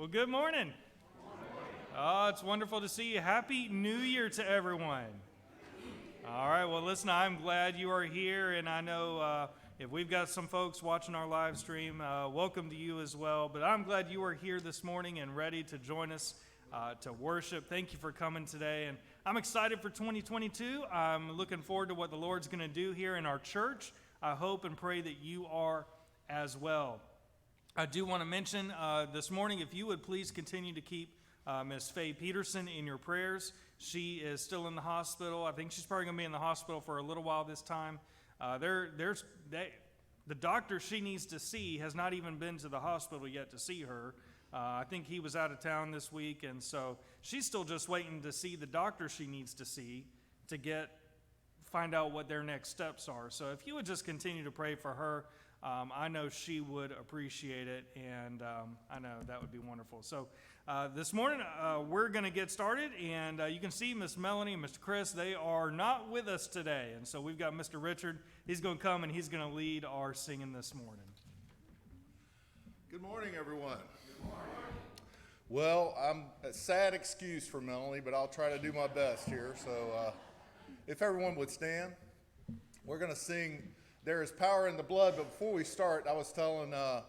Well, good morning. Oh, it's wonderful to see you. Happy New Year to everyone. All right, well, listen, I'm glad you are here, and I know if we've got some folks watching our live stream, welcome to you as well. But I'm glad you are here this morning and ready to join us to worship. Thank you for coming today, and I'm excited for 2022. I'm looking forward to what the Lord's going to do here in our church. I hope and pray that you are as well. I do want to mention this morning, if you would please continue to keep Miss Faye Peterson in your prayers. She is still in the hospital. I think she's probably going to be in the hospital for a little while this time. The doctor she needs to see has not even been to the hospital yet to see her. I think he was out of town this week, and so she's still just waiting to see the doctor she needs to see to find out what their next steps are. So if you would just continue to pray for her, I know she would appreciate it, and I know that would be wonderful. So this morning, we're going to get started, and you can see Miss Melanie and Mr. Chris, they are not with us today. And so we've got Mr. Richard. He's going to come, and he's going to lead our singing this morning. Good morning, everyone. Good morning. Well, I'm a sad excuse for Melanie, but I'll try to do my best here. So if everyone would stand, we're going to sing There Is Power in the Blood. But before we start, I was telling to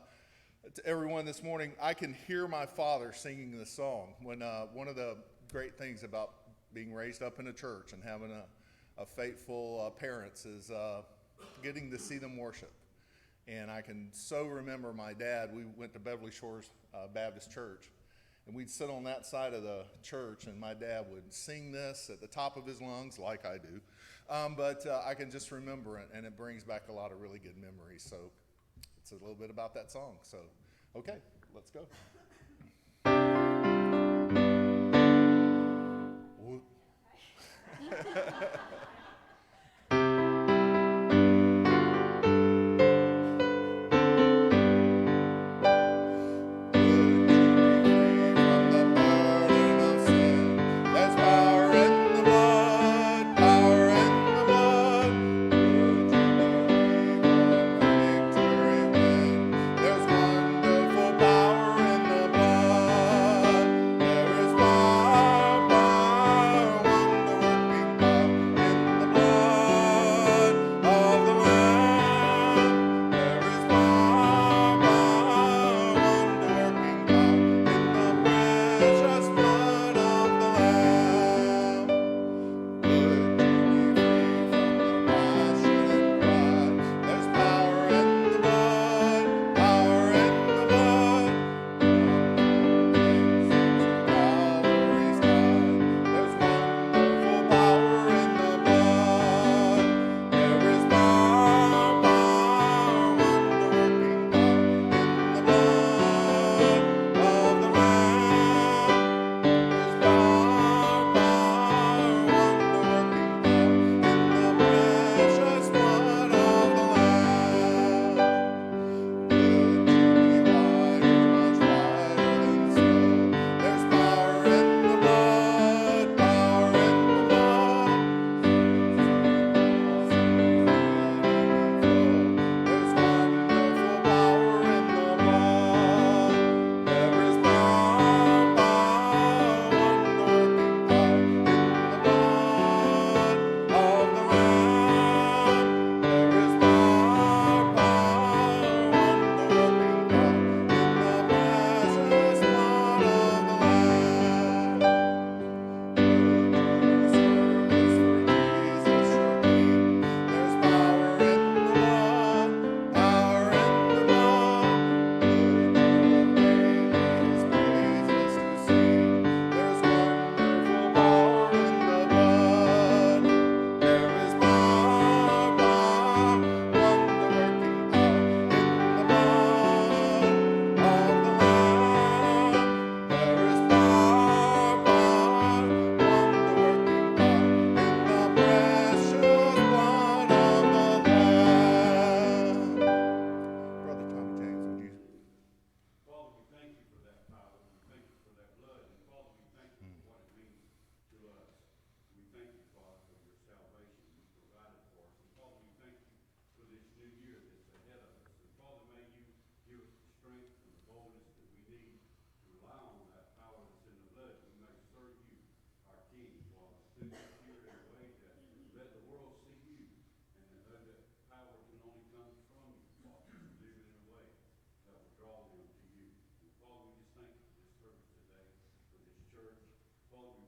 everyone this morning, I can hear my father singing this song. When one of the great things about being raised up in a church and having a faithful parents is getting to see them worship. And I can so remember my dad. We went to Beverly Shores Baptist Church, and we'd sit on that side of the church, and my dad would sing this at the top of his lungs, like I do. But I can just remember it, and it brings back a lot of really good memories. So it's a little bit about that song. So, okay, let's go. Power in the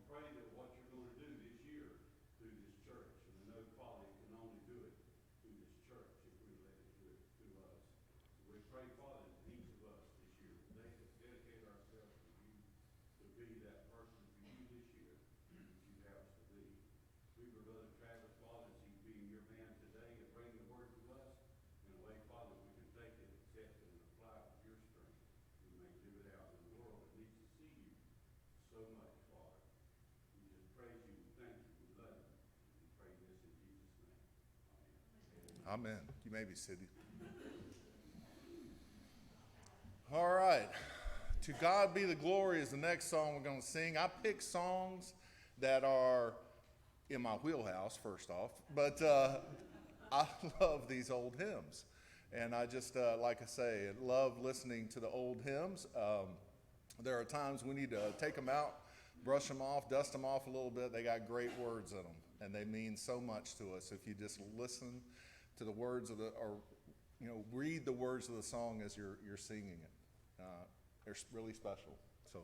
pray that what you're going to do this year through this church, and I know, Father, you can only do it through this church if we let it do it through us. So we pray, Father, that each of us this year will dedicate ourselves to you, to be that person for you this year that you have us to be. We were Brother Travis, Father, as he's being your man today and bring the word to us in a way, Father, we can take it, accept it, and apply it with your strength. We may live it out in the world that needs to see you so much, Father. We just praise you, we thank you, we love you. We pray this in Jesus' name. Amen. Amen. You may be seated. All right. To God be the glory is the next song we're going to sing. I picked songs that are in my wheelhouse, first off, but I love these old hymns. And I just, like I say, love listening to the old hymns. There are times we need to take them out, brush them off, dust them off a little bit. They got great words in them, and they mean so much to us if you just listen to the words of read the words of the song as you're singing it. They're really special. So.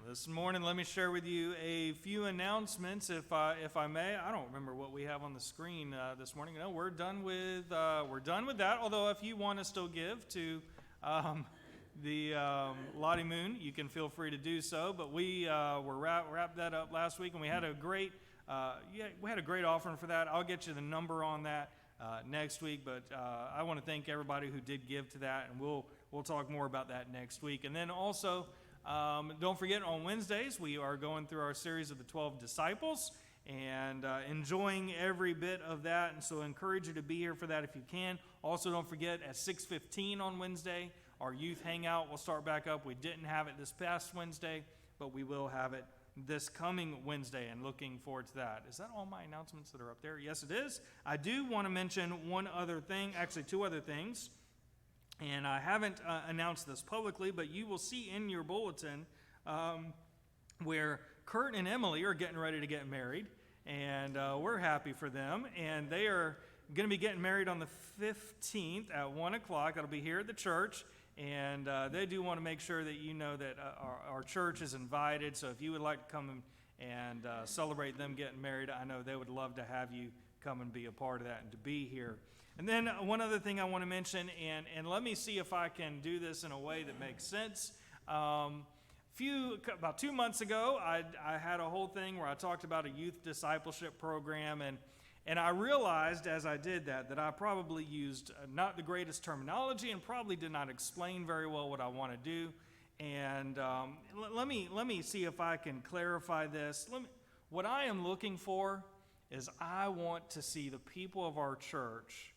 This morning, let me share with you a few announcements, if I may. I don't remember what we have on the screen this morning. No, we're done with that. Although, if you want to still give to the Lottie Moon, you can feel free to do so. But we wrapped that up last week, and we had a great offering for that. I'll get you the number on that next week. But I want to thank everybody who did give to that, and we'll talk more about that next week. And then also, don't forget, on Wednesdays, we are going through our series of the 12 disciples and enjoying every bit of that. And so I encourage you to be here for that if you can. Also, don't forget, at 6:15 on Wednesday, our youth hangout will start back up. We didn't have it this past Wednesday, but we will have it this coming Wednesday, and looking forward to that. Is that all my announcements that are up there? Yes, it is. I do want to mention one other thing, actually two other things, and I haven't announced this publicly, but you will see in your bulletin where Kurt and Emily are getting ready to get married, and we're happy for them, and they are going to be getting married on the 15th at 1 o'clock. That'll be here at the church. And they do want to make sure that you know that our church is invited. So if you would like to come and celebrate them getting married, I know they would love to have you come and be a part of that and to be here. And then one other thing I want to mention, and let me see if I can do this in a way that makes sense. About 2 months ago, I had a whole thing where I talked about a youth discipleship program, and I realized as I did that I probably used not the greatest terminology and probably did not explain very well what I want to do. And let me see if I can clarify this. What I am looking for is I want to see the people of our church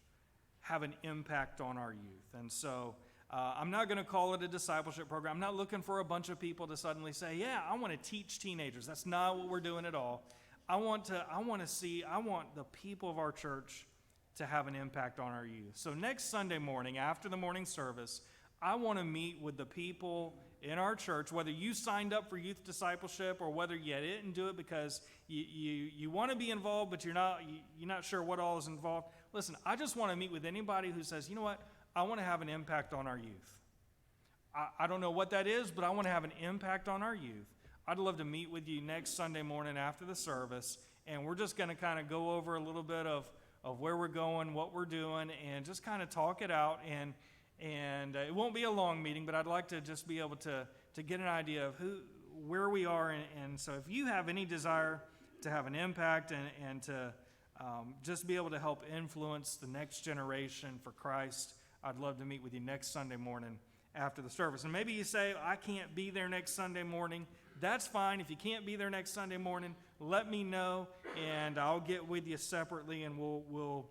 have an impact on our youth. And so I'm not going to call it a discipleship program. I'm not looking for a bunch of people to suddenly say, yeah, I want to teach teenagers. That's not what we're doing at all. I want the people of our church to have an impact on our youth. So next Sunday morning, after the morning service, I want to meet with the people in our church, whether you signed up for youth discipleship or whether you didn't do it because you want to be involved, but you're not sure what all is involved. Listen, I just want to meet with anybody who says, you know what, I want to have an impact on our youth. I don't know what that is, but I want to have an impact on our youth. I'd love to meet with you next Sunday morning after the service, and we're just going to kind of go over a little bit of where we're going, what we're doing, and just kind of talk it out. And it won't be a long meeting, but I'd like to just be able to get an idea of where we are. And so if you have any desire to have an impact and to just be able to help influence the next generation for Christ, I'd love to meet with you next Sunday morning after the service. And maybe you say, I can't be there next Sunday morning. That's fine. If you can't be there next Sunday morning, let me know, and I'll get with you separately, and we'll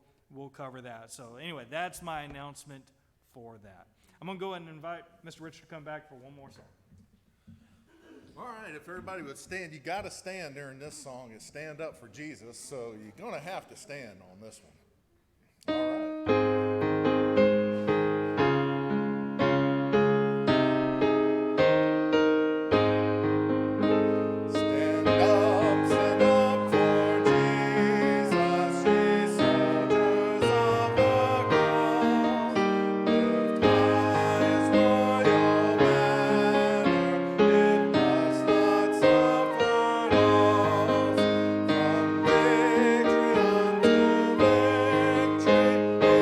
cover that. So anyway, that's my announcement for that. I'm going to go ahead and invite Mr. Richard to come back for one more song. All right, if everybody would stand, you got to stand during this song. It's Stand Up for Jesus, so you're going to have to stand on this one. All right. Victory unto victory.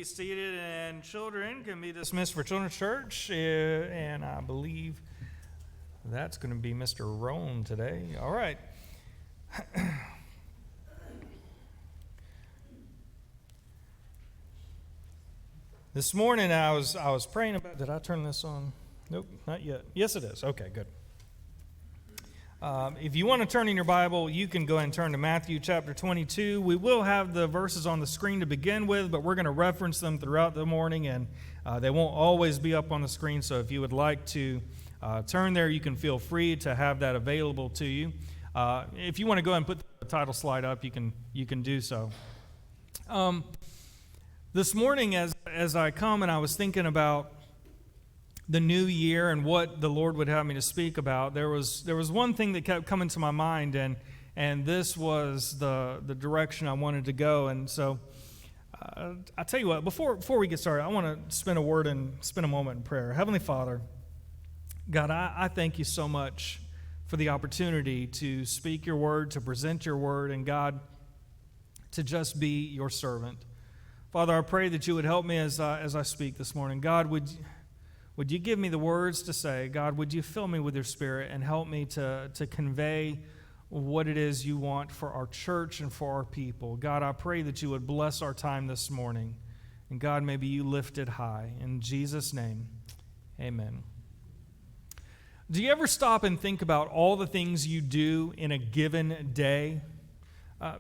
be seated, and children can be dismissed for Children's Church. And I believe that's going to be Mr. Roan today. All right. This morning I was praying about. Did I turn this on? Nope, not yet. Yes, it is. Okay, good. If you want to turn in your Bible, you can go ahead and turn to Matthew chapter 22. We will have the verses on the screen to begin with, but we're going to reference them throughout the morning, and they won't always be up on the screen. So if you would like to turn there, you can feel free to have that available to you. If you want to go ahead and put the title slide up, you can do so. This morning, as I come and I was thinking about the new year and what the Lord would have me to speak about, there was one thing that kept coming to my mind, and this was the direction I wanted to go. And so I tell you what, before we get started, I want to spend a moment in prayer. Heavenly Father, God, I thank you so much for the opportunity to speak your word, to present your word, and God, to just be your servant. Father, I pray that you would help me as I speak this morning. God, would you give me the words to say? God, would you fill me with your Spirit and help me to convey what it is you want for our church and for our people? God, I pray that you would bless our time this morning. And God, maybe you lift it high. In Jesus' name, amen. Do you ever stop and think about all the things you do in a given day?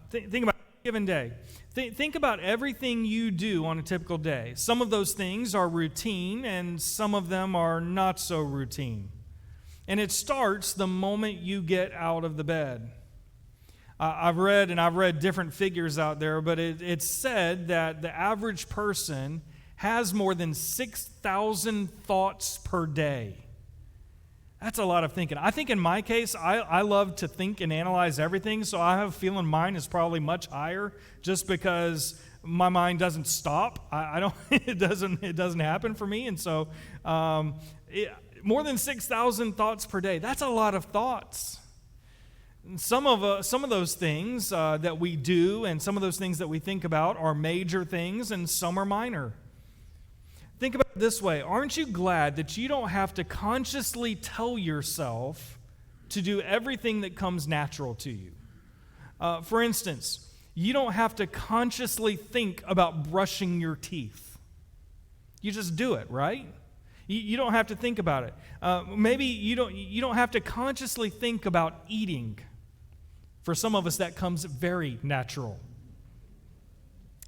Think about a given day. Think about everything you do on a typical day. Some of those things are routine, and some of them are not so routine. And it starts the moment you get out of the bed. I've read different figures out there, but it's said that the average person has more than 6,000 thoughts per day. That's a lot of thinking. I think in my case, I love to think and analyze everything, so I have a feeling mine is probably much higher just because my mind doesn't stop. I don't. It doesn't happen for me, and so more than 6,000 thoughts per day. That's a lot of thoughts. And some of those things that we do and some of those things that we think about are major things, and some are minor. Think about it this way. Aren't you glad that you don't have to consciously tell yourself to do everything that comes natural to you? For instance, you don't have to consciously think about brushing your teeth. You just do it, right? You don't have to think about it. Maybe you don't have to consciously think about eating. For some of us, that comes very natural.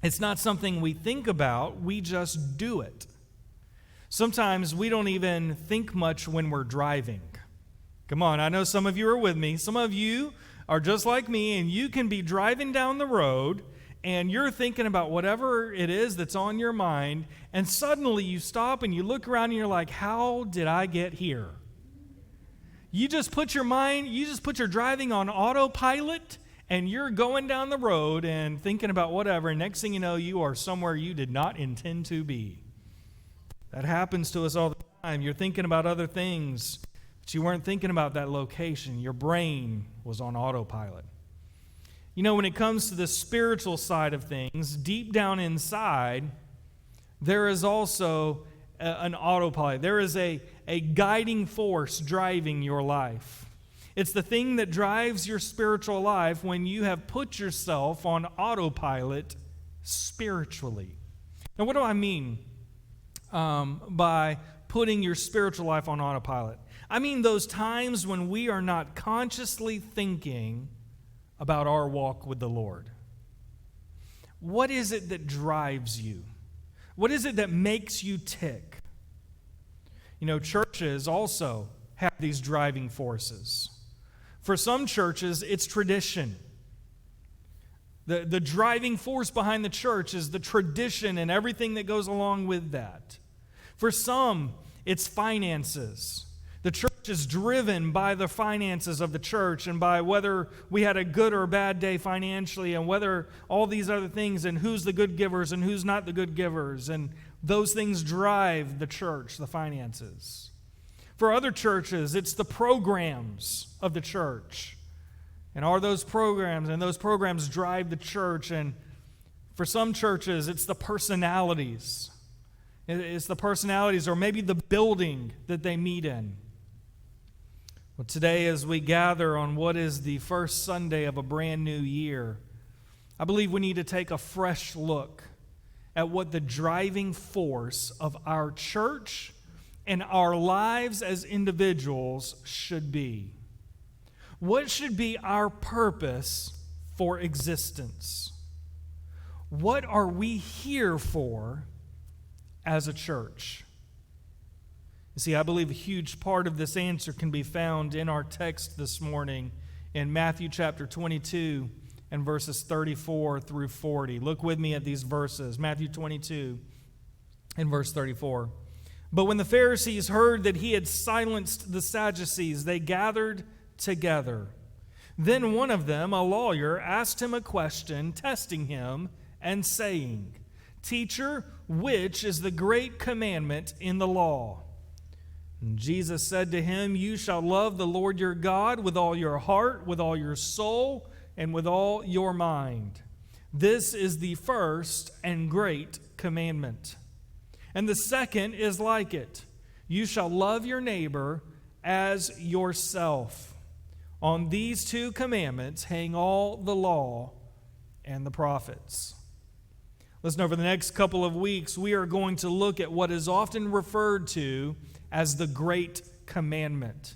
It's not something we think about, we just do it. Sometimes we don't even think much when we're driving. Come on, I know some of you are with me. Some of you are just like me, and you can be driving down the road, and you're thinking about whatever it is that's on your mind, and suddenly you stop and you look around and you're like, how did I get here? You just put your driving on autopilot, and you're going down the road and thinking about whatever, and next thing you know, you are somewhere you did not intend to be. That happens to us all the time. You're thinking about other things, but you weren't thinking about that location. Your brain was on autopilot. You know, when it comes to the spiritual side of things, deep down inside, there is also an autopilot. There is a guiding force driving your life. It's the thing that drives your spiritual life when you have put yourself on autopilot spiritually. Now, what do I mean by putting your spiritual life on autopilot? I mean those times when we are not consciously thinking about our walk with the Lord. What is it that drives you? What is it that makes you tick? You know, churches also have these driving forces. For some churches, it's tradition. The driving force behind the church is the tradition and everything that goes along with that. For some, it's finances. The church is driven by the finances of the church and by whether we had a good or bad day financially and whether all these other things and who's the good givers and who's not the good givers. And those things drive the church, the finances. For other churches, it's the programs of the church. And are those programs, and those programs drive the church. And For some churches, it's the personalities. It's the personalities or maybe the building that they meet in. Well, today, as we gather on what is the first Sunday of a brand new year, I believe we need to take a fresh look at what the driving force of our church and our lives as individuals should be. What should be our purpose for existence? What are we here for as a church? You see, I believe a huge part of this answer can be found in our text this morning in Matthew chapter 22 and verses 34 through 40. Look with me at these verses. Matthew 22 and verse 34. But when the Pharisees heard that he had silenced the Sadducees, they gathered together. Then one of them, a lawyer, asked him a question, testing him and saying, "Teacher, which is the great commandment in the law?" And Jesus said to him, "You shall love the Lord your God with all your heart, with all your soul, and with all your mind. This is the first and great commandment. And the second is like it. You shall love your neighbor as yourself. On these two commandments hang all the law and the prophets." Listen, over the next couple of weeks, we are going to look at what is often referred to as the Great Commandment.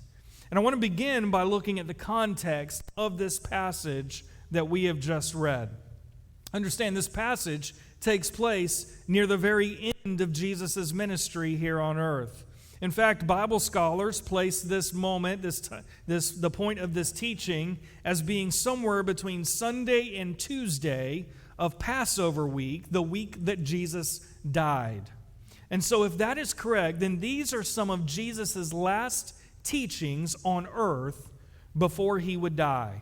And I want to begin by looking at the context of this passage that we have just read. Understand, this passage takes place near the very end of Jesus' ministry here on earth. In fact, Bible scholars place this moment, the point of this teaching, as being somewhere between Sunday and Tuesday of Passover week, the week that Jesus died. And so if that is correct, then these are some of Jesus' last teachings on earth before he would die.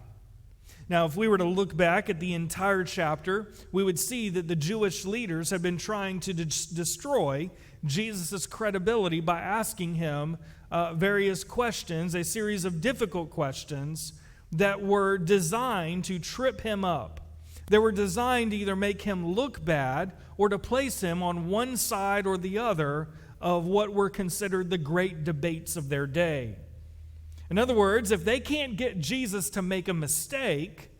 Now, if we were to look back at the entire chapter, we would see that the Jewish leaders have been trying to destroy Jesus' credibility by asking him various questions, a series of difficult questions that were designed to trip him up. They were designed to either make him look bad or to place him on one side or the other of what were considered the great debates of their day. In other words, if they can't get Jesus to make a mistake,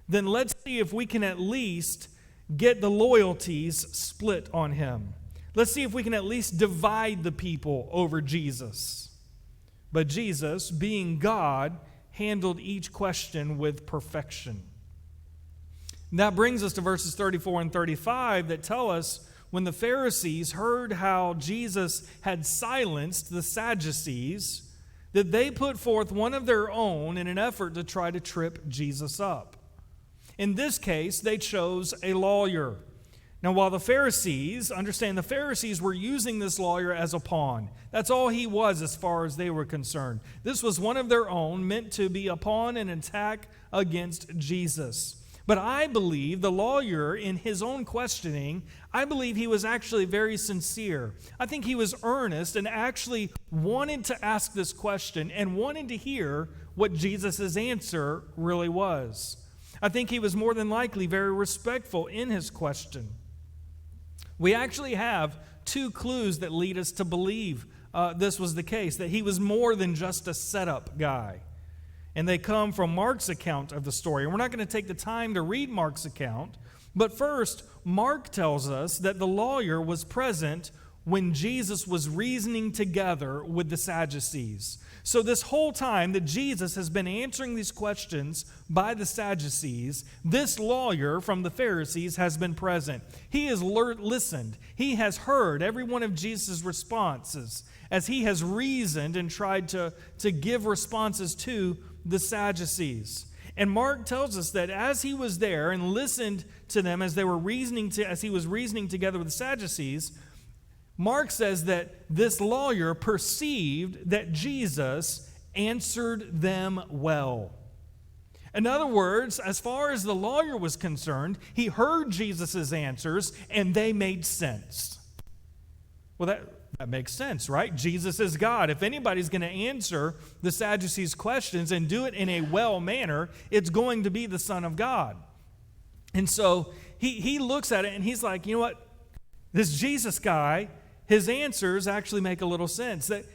then let's see if we can at least get the loyalties split on him. Let's see if we can at least divide the people over Jesus. But Jesus, being God, handled each question with perfection. And that brings us to verses 34 and 35 that tell us when the Pharisees heard how Jesus had silenced the Sadducees, that they put forth one of their own in an effort to try to trip Jesus up. In this case, they chose a lawyer. Now, while the Pharisees were using this lawyer as a pawn. That's all he was as far as they were concerned. This was one of their own, meant to be a pawn and attack against Jesus. But I believe the lawyer, in his own questioning, I believe he was actually very sincere. I think he was earnest and actually wanted to ask this question and wanted to hear what Jesus' answer really was. I think he was more than likely very respectful in his question. We actually have two clues that lead us to believe this was the case, that he was more than just a setup guy. And they come from Mark's account of the story. And we're not going to take the time to read Mark's account. But first, Mark tells us that the lawyer was present when Jesus was reasoning together with the Sadducees. So this whole time that Jesus has been answering these questions by the Sadducees, this lawyer from the Pharisees has been present. He has listened. He has heard every one of Jesus' responses as he has reasoned and tried to give responses to the Sadducees. And Mark tells us that as he was there and listened to them as he was reasoning together with the Sadducees, Mark says that this lawyer perceived that Jesus answered them well. In other words, as far as the lawyer was concerned, he heard Jesus' answers and they made sense. Well, that makes sense, right? Jesus is God. If anybody's going to answer the Sadducees' questions and do it in a well manner, it's going to be the Son of God. And so he looks at it and he's like, you know what? This Jesus guy, his answers actually make a little sense. That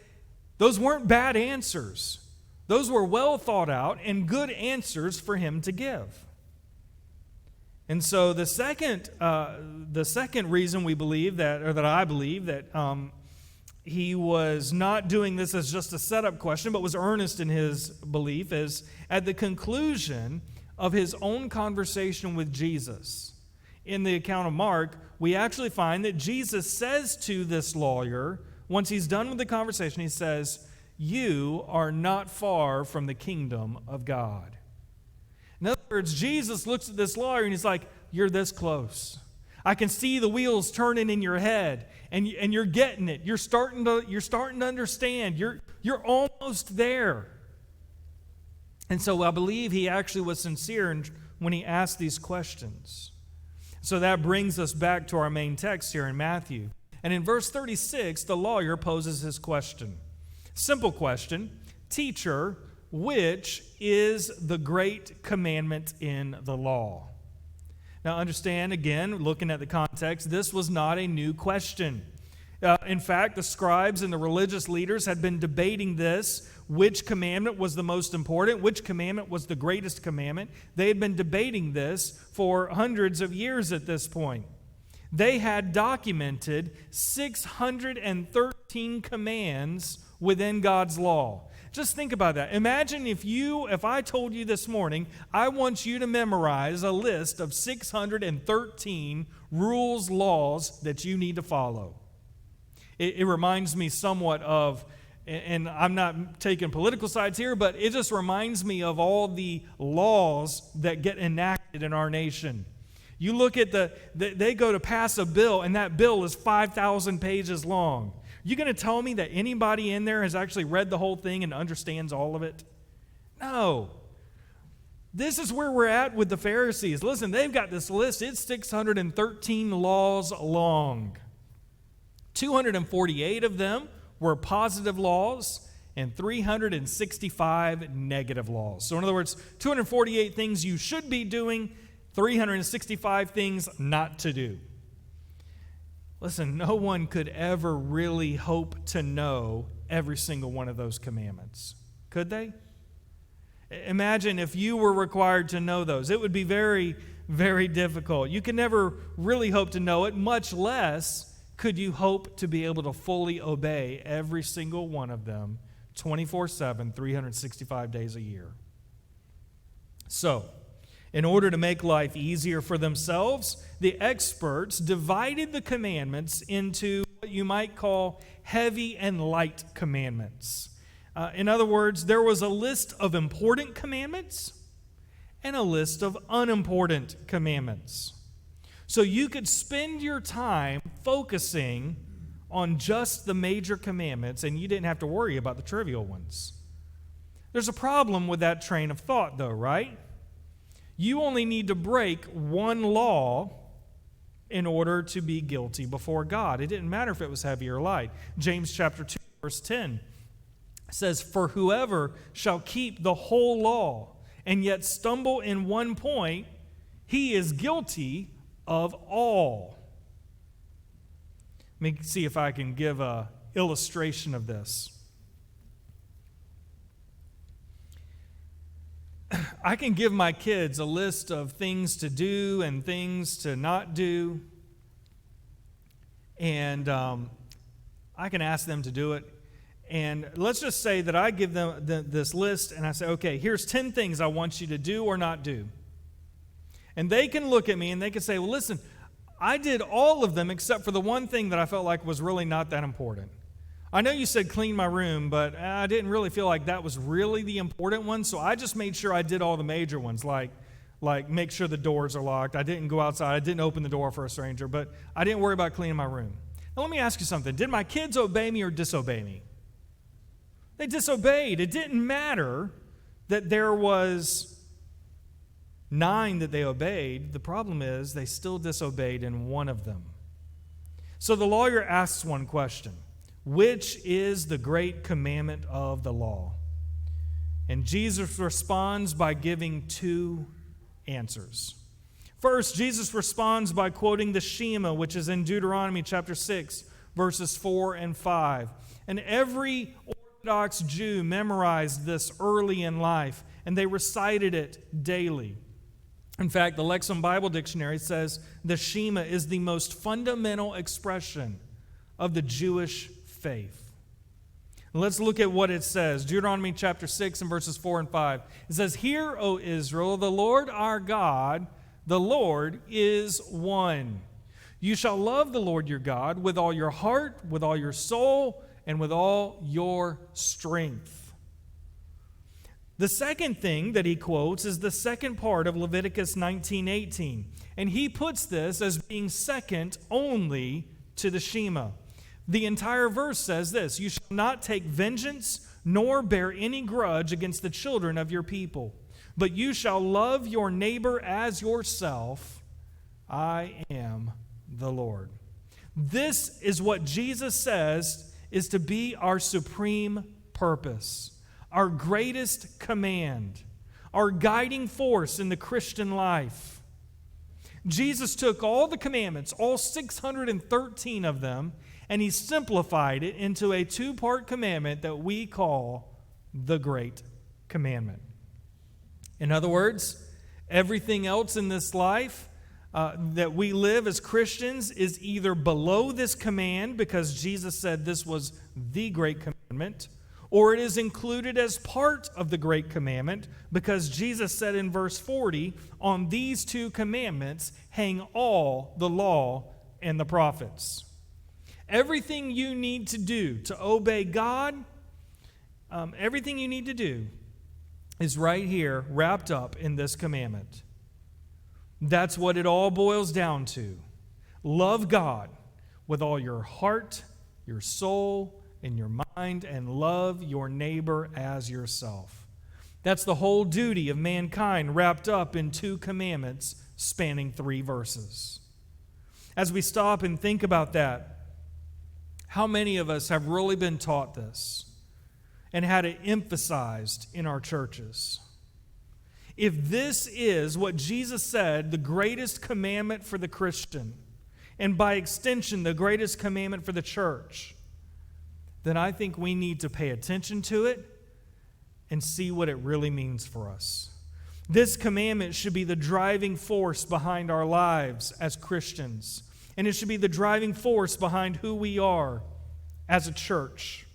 those weren't bad answers. Those were well thought out and good answers for him to give. And so the second reason we believe that, or that I believe that he was not doing this as just a setup question, but was earnest in his belief, is at the conclusion of his own conversation with Jesus. In the account of Mark, we actually find that Jesus says to this lawyer, once he's done with the conversation, he says, "You are not far from the kingdom of God." In other words, Jesus looks at this lawyer and he's like, "You're this close. I can see the wheels turning in your head, and you're getting it. You're starting to understand. You're almost there." And so I believe he actually was sincere when he asked these questions. So that brings us back to our main text here in Matthew. And in verse 36, the lawyer poses his question. Simple question: "Teacher, which is the great commandment in the law?" Now understand, again, looking at the context, this was not a new question. In fact, the scribes and the religious leaders had been debating this, which commandment was the most important, which commandment was the greatest commandment. They had been debating this for hundreds of years at this point. They had documented 613 commands within God's law. Just think about that. Imagine if I told you this morning, I want you to memorize a list of 613 rules, laws that you need to follow. It reminds me somewhat of, and I'm not taking political sides here, but it just reminds me of all the laws that get enacted in our nation. You look at they go to pass a bill, and that bill is 5,000 pages long. You going to tell me that anybody in there has actually read the whole thing and understands all of it? No. This is where we're at with the Pharisees. Listen, they've got this list. It's 613 laws long. 248 of them were positive laws and 365 negative laws. So in other words, 248 things you should be doing, 365 things not to do. Listen, no one could ever really hope to know every single one of those commandments. Could they? Imagine if you were required to know those. It would be very, very difficult. You can never really hope to know it, much less could you hope to be able to fully obey every single one of them 24/7, 365 days a year. So, in order to make life easier for themselves, the experts divided the commandments into what you might call heavy and light commandments. In other words, there was a list of important commandments and a list of unimportant commandments. So you could spend your time focusing on just the major commandments, and you didn't have to worry about the trivial ones. There's a problem with that train of thought, though, right? You only need to break one law in order to be guilty before God. It didn't matter if it was heavy or light. James chapter 2, verse 10 says, "For whoever shall keep the whole law and yet stumble in one point, he is guilty of all." Let me see if I can give an illustration of this. I can give my kids a list of things to do and things to not do, and I can ask them to do it. And let's just say that I give them this list, and I say, "Okay, here's 10 things I want you to do or not do." And they can look at me and they can say, "Well, listen, I did all of them except for the one thing that I felt like was really not that important. I know you said clean my room, but I didn't really feel like that was really the important one, so I just made sure I did all the major ones, like make sure the doors are locked. I didn't go outside. I didn't open the door for a stranger, but I didn't worry about cleaning my room." Now, let me ask you something. Did my kids obey me or disobey me? They disobeyed. It didn't matter that there was 9 that they obeyed. The problem is they still disobeyed in one of them. So the lawyer asks one question: which is the great commandment of the law? And Jesus responds by giving 2 answers. First, Jesus responds by quoting the Shema, which is in Deuteronomy chapter 6, verses 4 and 5. And every Orthodox Jew memorized this early in life, and they recited it daily. In fact, the Lexham Bible Dictionary says the Shema is the most fundamental expression of the Jewish faith. Let's look at what it says. Deuteronomy chapter 6 and verses 4 and 5. It says, "Hear, O Israel, the Lord our God, the Lord is one. You shall love the Lord your God with all your heart, with all your soul, and with all your strength." The second thing that he quotes is the second part of Leviticus 19:18, and he puts this as being second only to the Shema. The entire verse says this: "You shall not take vengeance, nor bear any grudge against the children of your people, but you shall love your neighbor as yourself. I am the Lord." This is what Jesus says is to be our supreme purpose, our greatest command, our guiding force in the Christian life. Jesus took all the commandments, all 613 of them, and he simplified it into a two-part commandment that we call the Great Commandment. In other words, everything else in this life that we live as Christians is either below this command because Jesus said this was the Great Commandment, or it is included as part of the Great Commandment because Jesus said in verse 40, "On these two commandments hang all the law and the prophets." Everything you need to do to obey God, everything you need to do is right here wrapped up in this commandment. That's what it all boils down to. Love God with all your heart, your soul, and your mind, and love your neighbor as yourself. That's the whole duty of mankind wrapped up in two commandments spanning 3 verses. As we stop and think about that, how many of us have really been taught this and had it emphasized in our churches? If this is what Jesus said, the greatest commandment for the Christian, and by extension, the greatest commandment for the church, then I think we need to pay attention to it and see what it really means for us. This commandment should be the driving force behind our lives as Christians. And it should be the driving force behind who we are as a church.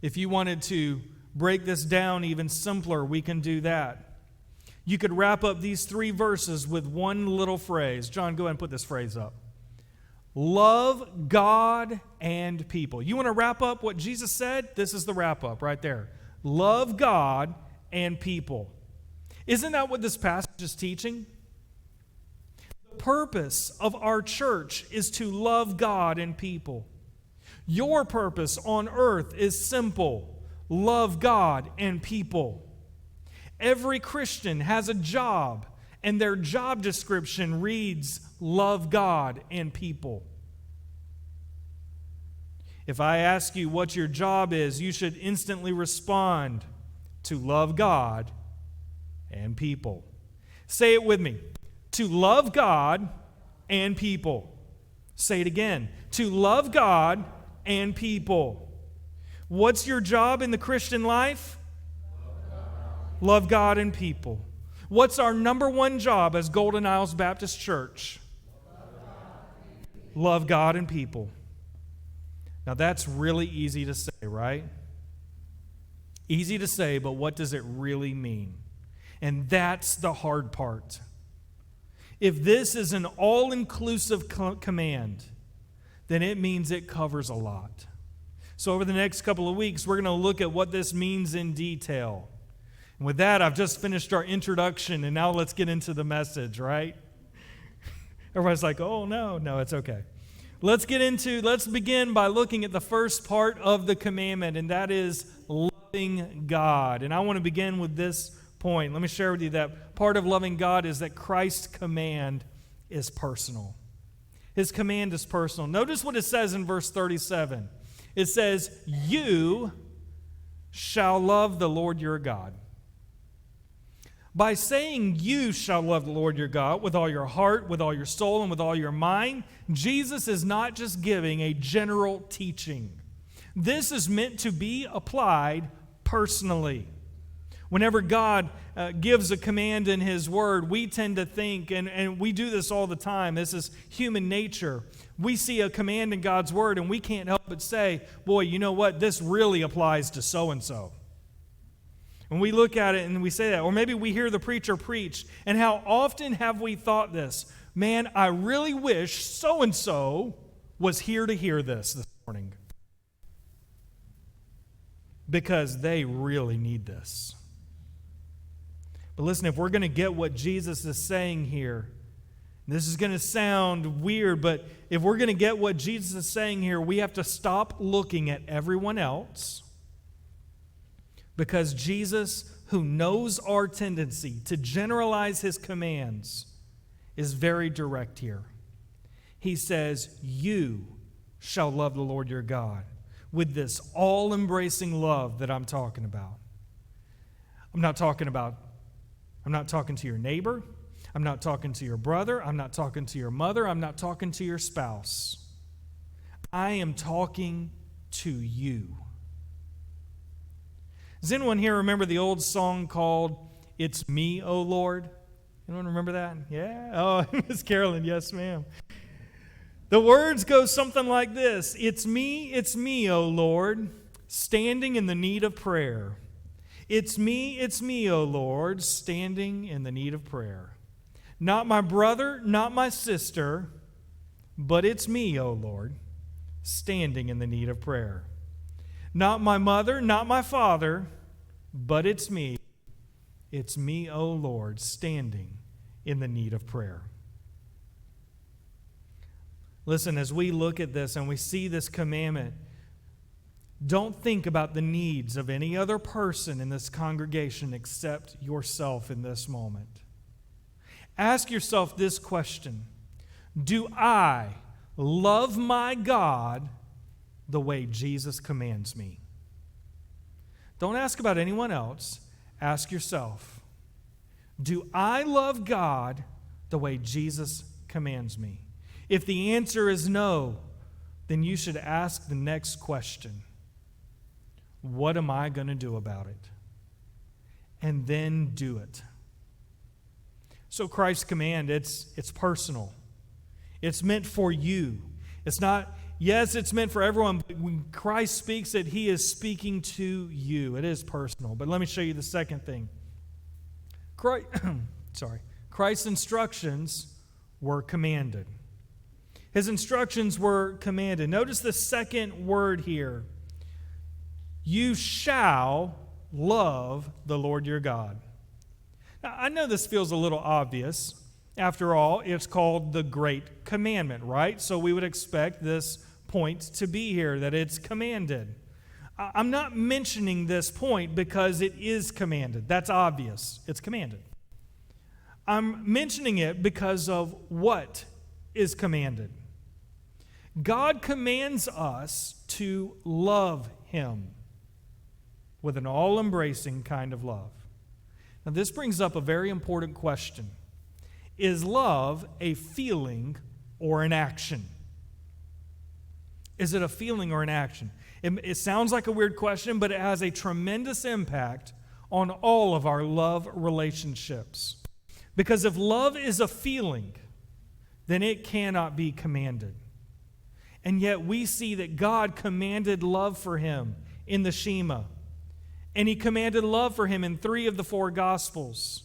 If you wanted to break this down even simpler, we can do that. You could wrap up these 3 verses with one little phrase. John, go ahead and put this phrase up. Love God and people. You want to wrap up what Jesus said? This is the wrap up right there. Love God and people. Isn't that what this passage is teaching? The purpose of our church is to love God and people. Your purpose on earth is simple: love God and people. Every Christian has a job, and their job description reads, love God and people. If I ask you what your job is, you should instantly respond to love God and people. Say it with me. To love God and people. Say it again. To love God and people. What's your job in the Christian life? Love God and people. What's our number one job as Golden Isles Baptist Church? Love God and people. Now that's really easy to say, right? Easy to say, but what does it really mean? And that's the hard part. If this is an all-inclusive command, then it means it covers a lot. So over the next couple of weeks, we're going to look at what this means in detail. And with that, I've just finished our introduction, and now let's get into the message, right? Everybody's like, oh, no, it's okay. Let's begin by looking at the first part of the commandment, and that is loving God. And I want to begin with this point. Let me share with you that part of loving God is that Christ's command is personal. His command is personal. Notice what it says in verse 37. It says, "You shall love the Lord your God." By saying you shall love the Lord your God with all your heart, with all your soul, and with all your mind, Jesus is not just giving a general teaching. This is meant to be applied personally. Whenever God gives a command in His Word, we tend to think, and we do this all the time, this is human nature. We see a command in God's Word and we can't help but say, boy, you know what, this really applies to so-and-so. And we look at it and we say that. Or maybe we hear the preacher preach, and how often have we thought this? Man, I really wish so-and-so was here to hear this morning, because they really need this. But listen, if we're going to get what Jesus is saying here, this is going to sound weird, but if we're going to get what Jesus is saying here, we have to stop looking at everyone else, because Jesus, who knows our tendency to generalize His commands, is very direct here. He says, you shall love the Lord your God with this all-embracing love that I'm talking about. I'm not talking to your neighbor. I'm not talking to your brother. I'm not talking to your mother. I'm not talking to your spouse. I am talking to you. Does anyone here remember the old song called It's Me, O Lord? Anyone remember that? Yeah? Oh, Miss Carolyn, yes, ma'am. The words go something like this. It's me, O Lord, standing in the need of prayer. It's me, O Lord, standing in the need of prayer. Not my brother, not my sister, but it's me, O Lord, standing in the need of prayer. Not my mother, not my father, but it's me. It's me, O Lord, standing in the need of prayer. Listen, as we look at this and we see this commandment, don't think about the needs of any other person in this congregation except yourself in this moment. Ask yourself this question: do I love my God the way Jesus commands me? Don't ask about anyone else. Ask yourself, do I love God the way Jesus commands me? If the answer is no, then you should ask the next question: what am I going to do about it? And then do it. So Christ's command, it's personal. It's meant for you. It's not, yes, it's meant for everyone, but when Christ speaks it, He is speaking to you. It is personal. But let me show you the second thing. Christ's instructions were commanded. His instructions were commanded. Notice the second word here. You shall love the Lord your God. Now, I know this feels a little obvious. After all, it's called the Great Commandment, right? So we would expect this point to be here, that it's commanded. I'm not mentioning this point because it is commanded. That's obvious. It's commanded. I'm mentioning it because of what is commanded. God commands us to love Him with an all-embracing kind of love. Now, this brings up a very important question. Is love a feeling or an action? Is it a feeling or an action? It sounds like a weird question, but it has a tremendous impact on all of our love relationships. Because if love is a feeling, then it cannot be commanded. And yet we see that God commanded love for Him in the Shema. And He commanded love for Him in 3 of the 4 Gospels.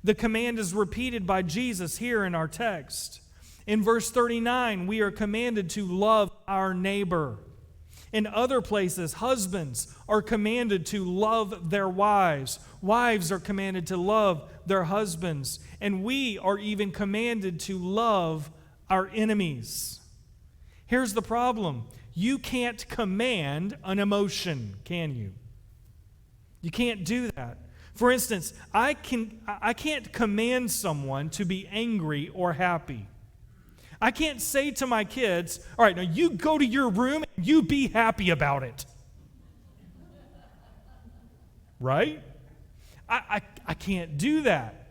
The command is repeated by Jesus here in our text. In verse 39, we are commanded to love our neighbor. In other places, husbands are commanded to love their wives. Wives are commanded to love their husbands. And we are even commanded to love our enemies. Here's the problem. You can't command an emotion, can you? You can't do that. For instance, I can't command someone to be angry or happy. I can't say to my kids, all right, now you go to your room and you be happy about it. Right? I can't do that.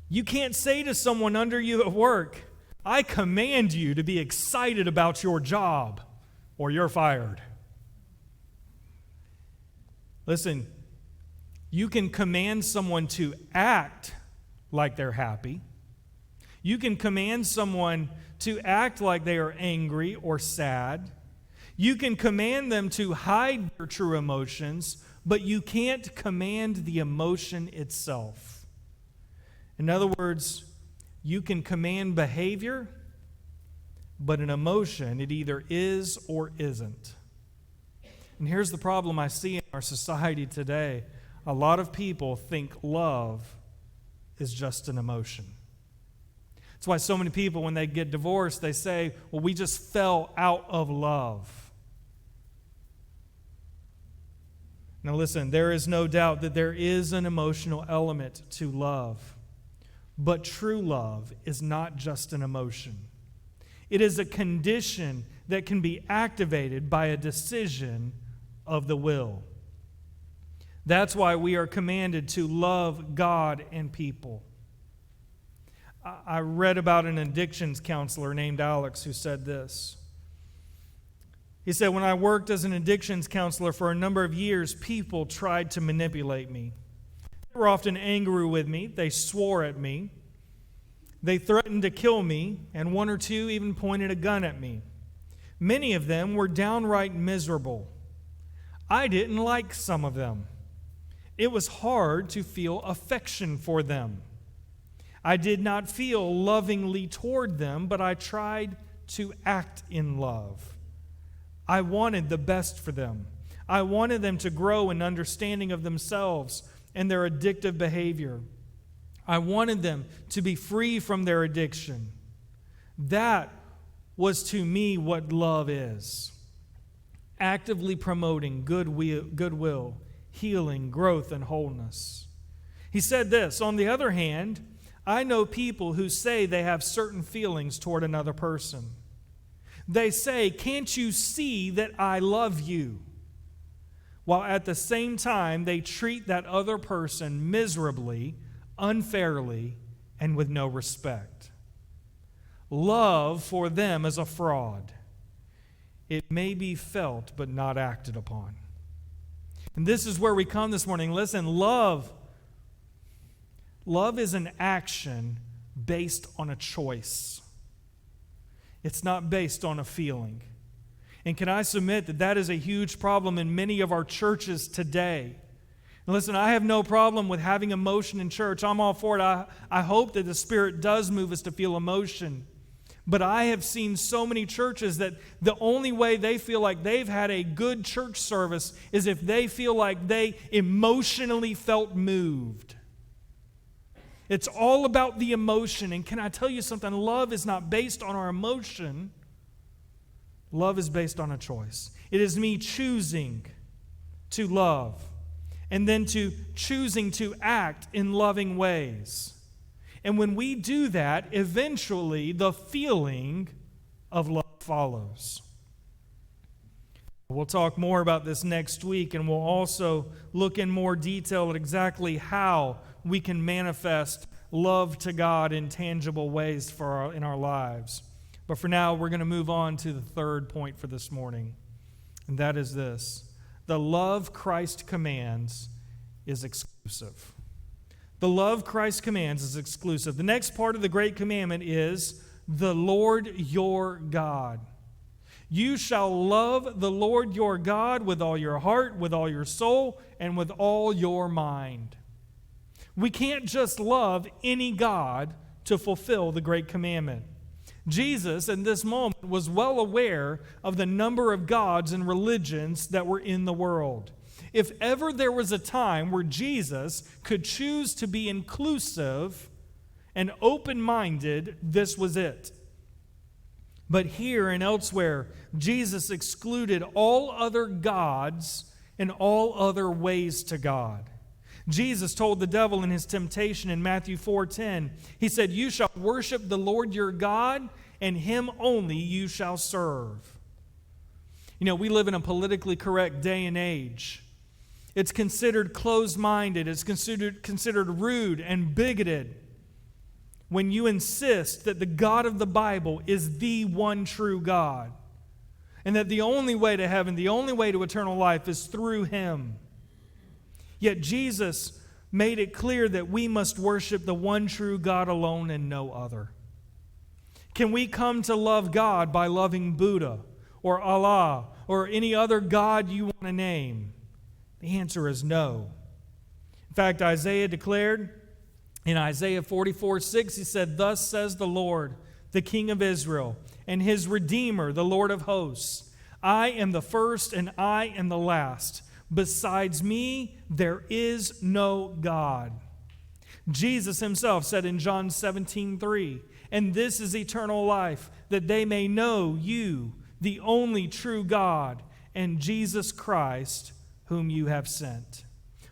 You can't say to someone under you at work, I command you to be excited about your job, or you're fired. Listen, you can command someone to act like they're happy. You can command someone to act like they are angry or sad. You can command them to hide their true emotions, but you can't command the emotion itself. In other words, you can command behavior, but an emotion, it either is or isn't. And here's the problem I see in our society today. A lot of people think love is just an emotion. That's why so many people, when they get divorced, they say, well, we just fell out of love. Now listen, there is no doubt that there is an emotional element to love. But true love is not just an emotion. It is a condition that can be activated by a decision of the will. That's why we are commanded to love God and people. I read about an addictions counselor named Alex who said this. He said, when I worked as an addictions counselor for a number of years, people tried to manipulate me. They were often angry with me. They swore at me. They threatened to kill me, and one or two even pointed a gun at me. Many of them were downright miserable. I didn't like some of them. It was hard to feel affection for them. I did not feel lovingly toward them, but I tried to act in love. I wanted the best for them. I wanted them to grow in understanding of themselves and their addictive behavior. I wanted them to be free from their addiction. That was to me what love is. Actively promoting goodwill, healing, growth, and wholeness. He said this, on the other hand, I know people who say they have certain feelings toward another person. They say, can't you see that I love you? While at the same time, they treat that other person miserably, unfairly, and with no respect. Love for them is a fraud. It may be felt, but not acted upon. And this is where we come this morning. Listen, love is an action based on a choice. It's not based on a feeling. And can I submit that that is a huge problem in many of our churches today? And listen, I have no problem with having emotion in church. I'm all for it. I hope that the Spirit does move us to feel emotion. But I have seen so many churches that the only way they feel like they've had a good church service is if they feel like they emotionally felt moved. It's all about the emotion. And can I tell you something? Love is not based on our emotion. Love is based on a choice. It is me choosing to love and then to choosing to act in loving ways. And when we do that, eventually the feeling of love follows. We'll talk more about this next week, and we'll also look in more detail at exactly how we can manifest love to God in tangible ways in our lives. But for now, we're going to move on to the third point for this morning, and that is this. The love Christ commands is exclusive. The love Christ commands is exclusive. The next part of the Great Commandment is the Lord your God. You shall love the Lord your God with all your heart, with all your soul, and with all your mind. We can't just love any God to fulfill the Great Commandment. Jesus, in this moment, was well aware of the number of gods and religions that were in the world. If ever there was a time where Jesus could choose to be inclusive and open-minded, this was it. But here and elsewhere, Jesus excluded all other gods and all other ways to God. Jesus told the devil in his temptation in Matthew 4:10, he said, "You shall worship the Lord your God, and him only you shall serve." You know, we live in a politically correct day and age. It's considered closed-minded. It's considered rude and bigoted when you insist that the God of the Bible is the one true God, and that the only way to heaven, the only way to eternal life is through Him. Yet Jesus made it clear that we must worship the one true God alone and no other. Can we come to love God by loving Buddha or Allah or any other God you want to name? The answer is no. In fact, Isaiah declared in Isaiah 44:6, he said, "Thus says the Lord, the King of Israel, and His Redeemer, the Lord of hosts, I am the first and I am the last. Besides me, there is no God." Jesus Himself said in John 17:3, "And this is eternal life, that they may know you, the only true God, and Jesus Christ, whom you have sent."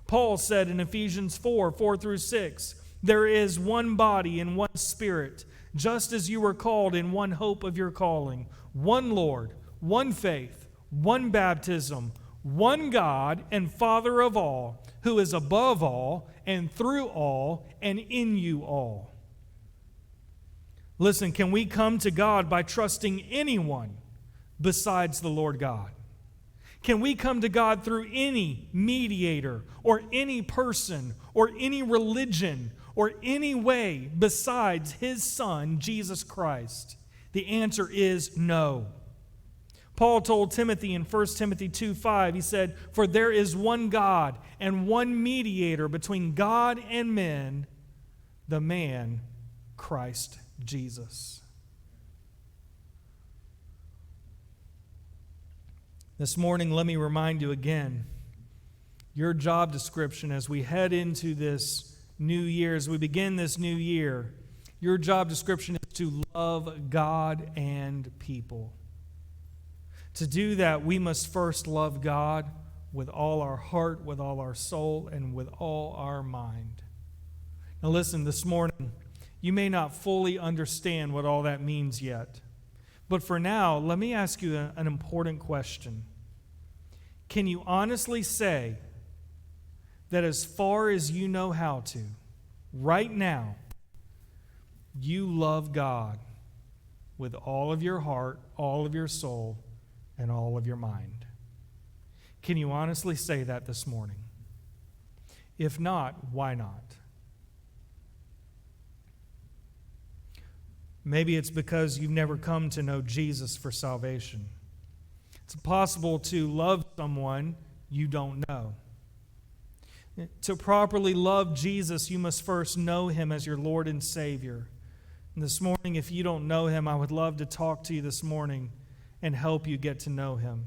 Paul said in Ephesians 4:4-6, "There is one body and one Spirit, just as you were called in one hope of your calling, one Lord, one faith, one baptism, one God and Father of all, who is above all and through all and in you all." Listen, can we come to God by trusting anyone besides the Lord God? Can we come to God through any mediator or any person or any religion or any way besides His Son, Jesus Christ? The answer is no. Paul told Timothy in 1 Timothy 2:5, he said, "For there is one God and one mediator between God and men, the man Christ Jesus." This morning, let me remind you again, your job description as we head into this new year, as we begin this new year, your job description is to love God and people. To do that, we must first love God with all our heart, with all our soul, and with all our mind. Now listen, this morning, you may not fully understand what all that means yet. But for now, let me ask you an important question. Can you honestly say that as far as you know how to, right now, you love God with all of your heart, all of your soul, and all of your mind? Can you honestly say that this morning? If not, why not? Maybe it's because you've never come to know Jesus for salvation. It's impossible to love someone you don't know. To properly love Jesus, you must first know Him as your Lord and Savior. And this morning, if you don't know Him, I would love to talk to you this morning and help you get to know Him.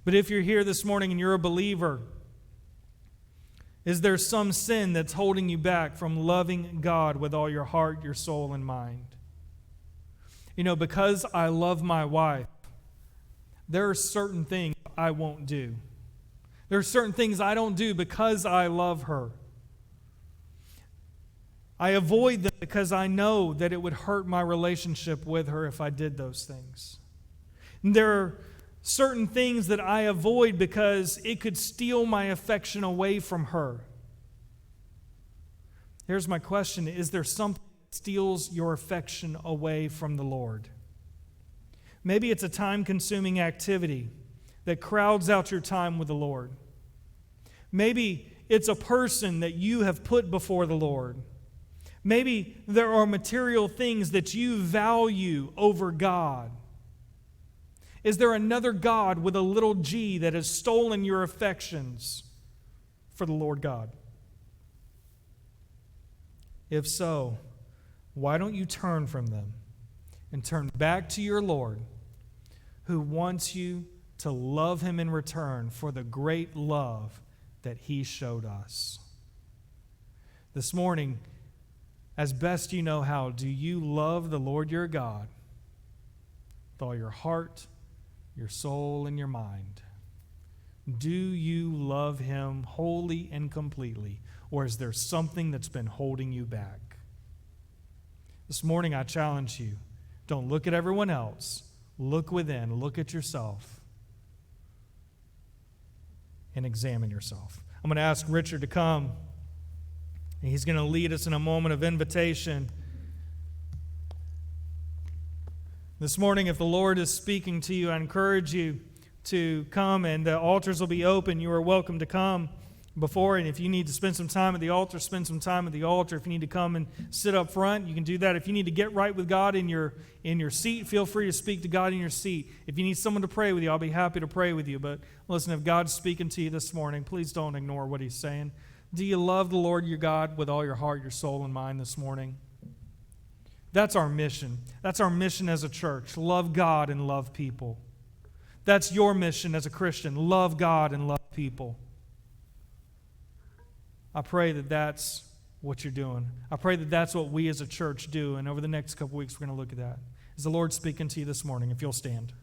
But if you're here this morning and you're a believer, is there some sin that's holding you back from loving God with all your heart, your soul, and mind? You know, because I love my wife, there are certain things I won't do. There are certain things I don't do because I love her. I avoid them because I know that it would hurt my relationship with her if I did those things. And there are certain things that I avoid because it could steal my affection away from her. Here's my question. Is there something that steals your affection away from the Lord? Maybe it's a time-consuming activity that crowds out your time with the Lord. Maybe it's a person that you have put before the Lord. Maybe there are material things that you value over God. Is there another God with a little g that has stolen your affections for the Lord God? If so, why don't you turn from them and turn back to your Lord, who wants you to love Him in return for the great love that He showed us? This morning, as best you know how, do you love the Lord your God with all your heart, your soul, and your mind? Do you love Him wholly and completely, or is there something that's been holding you back? This morning I challenge you, don't look at everyone else. Look within. Look at yourself. and examine yourself. I'm going to ask Richard to come, and he's going to lead us in a moment of invitation. This morning, if the Lord is speaking to you, I encourage you to come, and the altars will be open. You are welcome to come before, and if you need to spend some time at the altar, spend some time at the altar. If you need to come and sit up front, you can do that. If you need to get right with God in your seat, feel free to speak to God in your seat. If you need someone to pray with you, I'll be happy to pray with you. But listen, if God's speaking to you this morning, please don't ignore what He's saying. Do you love the Lord your God with all your heart, your soul, and mind this morning? That's our mission. That's our mission as a church. Love God and love people. That's your mission as a Christian. Love God and love people. I pray that that's what you're doing. I pray that that's what we as a church do. And over the next couple weeks, we're going to look at that. Is the Lord speaking to you this morning? If you'll stand.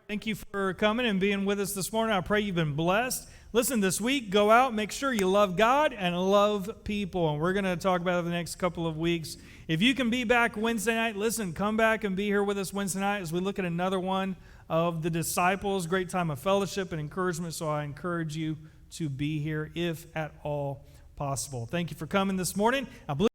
Thank you for coming and being with us this morning. I pray you've been blessed. Listen, this week, go out, make sure you love God and love people. And we're going to talk about it the next couple of weeks. If you can be back Wednesday night, listen, come back and be here with us Wednesday night as we look at another one of the disciples. Great time of fellowship and encouragement. So I encourage you to be here if at all possible. Thank you for coming this morning. I believe